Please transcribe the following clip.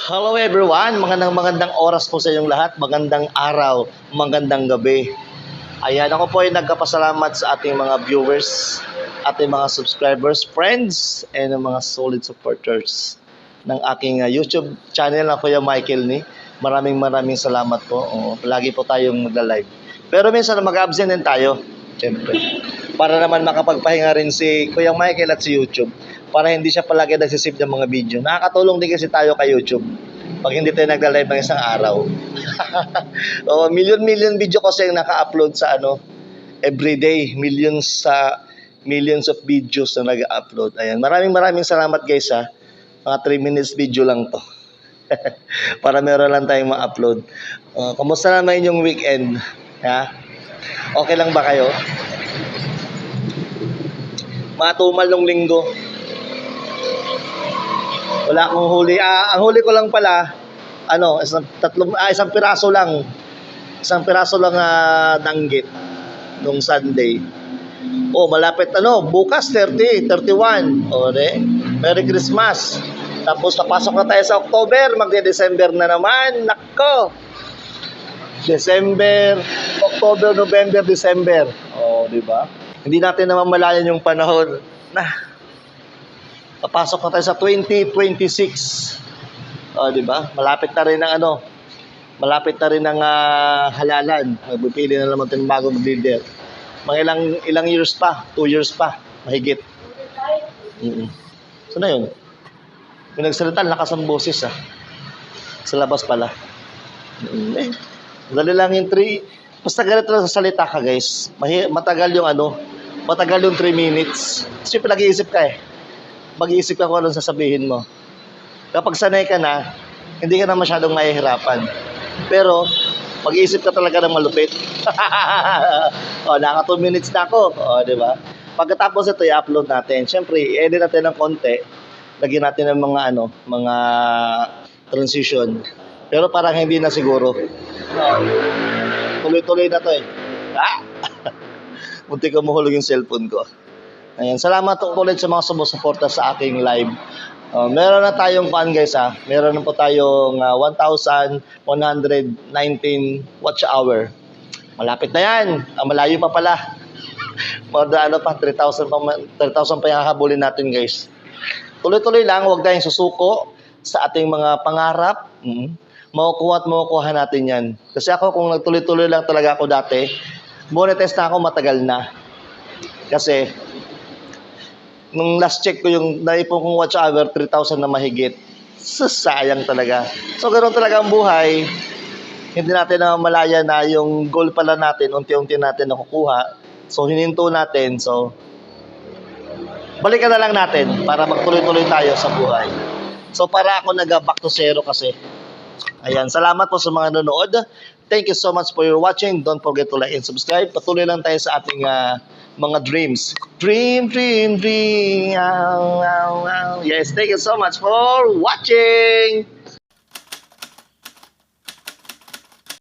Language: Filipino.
Hello everyone, magandang oras po sa inyong lahat, magandang araw, magandang gabi. Ayan, ako po ay nagkapasalamat sa ating mga viewers, ating mga subscribers, friends, and mga solid supporters ng aking YouTube channel na Kuya Michael ni. Maraming salamat po. Lagi po tayong magla-live. Pero minsan mag-absent din tayo, siyempre. Para naman makapagpahinga rin si Kuya Michael at si YouTube. Para hindi siya palagi nagsisave ng mga video. Nakakatulong din kasi tayo kay YouTube pag hindi tayo nagla-live ng isang araw. Million video kasi yung naka-upload sa everyday. Millions of videos na nag-upload. Ayan. Maraming salamat guys ha. Mga 3 minutes video lang to. Para meron lang tayong ma-upload. Kumusta naman yung weekend? Ha? Okay lang ba kayo? Matumal nung linggo. Wala akong huli. Ang huli ko lang pala, isang piraso lang. Isang piraso lang danggit nung Sunday. Malapit bukas 30, 31. Merry Christmas. Tapos napasok na tayo sa October, magde-December na naman. Nako. December, October, November, December. Di ba? Hindi natin namamalayan yung panahon na papasok na tayo sa 2026. Di ba? Malapit na rin ang halalan. Magpipili na naman ng bagong leader. Mga ilang years pa, 2 years pa, mahigit. So na yun. Yung nagsalita, lakas ang boses sa labas pala. Dali lang yung 3. Basta ganito lang sa salita ka guys. Matagal yung 3 minutes. Kasi pinag-iisip ka mag-iisip ka kung anong sasabihin mo. Kapag sanay ka na, hindi ka na masyadong mahihirapan. Pero, mag-iisip ka talaga ng malupit. Naka 2 minutes na ako. Di ba? Pagkatapos ito, i-upload natin. Siyempre, i-edit natin ng konti. Lagyan natin ng mga transition. Pero parang hindi na siguro. Tuloy-tuloy na to Munti ko mahulog yung cellphone ko. Ayan, salamat ulit sa mga sumusuporta sa aking live. Meron na tayong guys Meron na po tayong 1,119 watch hour. Malapit na yan. Malayo pa pala. More than 3,000 pa yung hahabulin natin guys. Tuloy-tuloy lang, huwag tayong susuko sa ating mga pangarap. Makukuha at makukuha natin yan. Kasi ako kung nagtuloy-tuloy lang talaga ako dati, monetize na ako matagal na. Kasi nung last check ko yung naipon kong watch hour, 3,000 na mahigit. Sayang talaga. So, ganoon talaga ang buhay. Hindi natin na malaya na yung goal pala natin, unti-unti natin nakukuha. So, hininto natin. So, balikan na lang natin para magtuloy-tuloy tayo sa buhay. So, para ako nag-back to zero kasi. Ayan, salamat po sa mga nanonood. Thank you so much for your watching. Don't forget to like and subscribe. Patuloy lang tayo sa ating mga dreams. Dream. Yes, thank you so much for watching.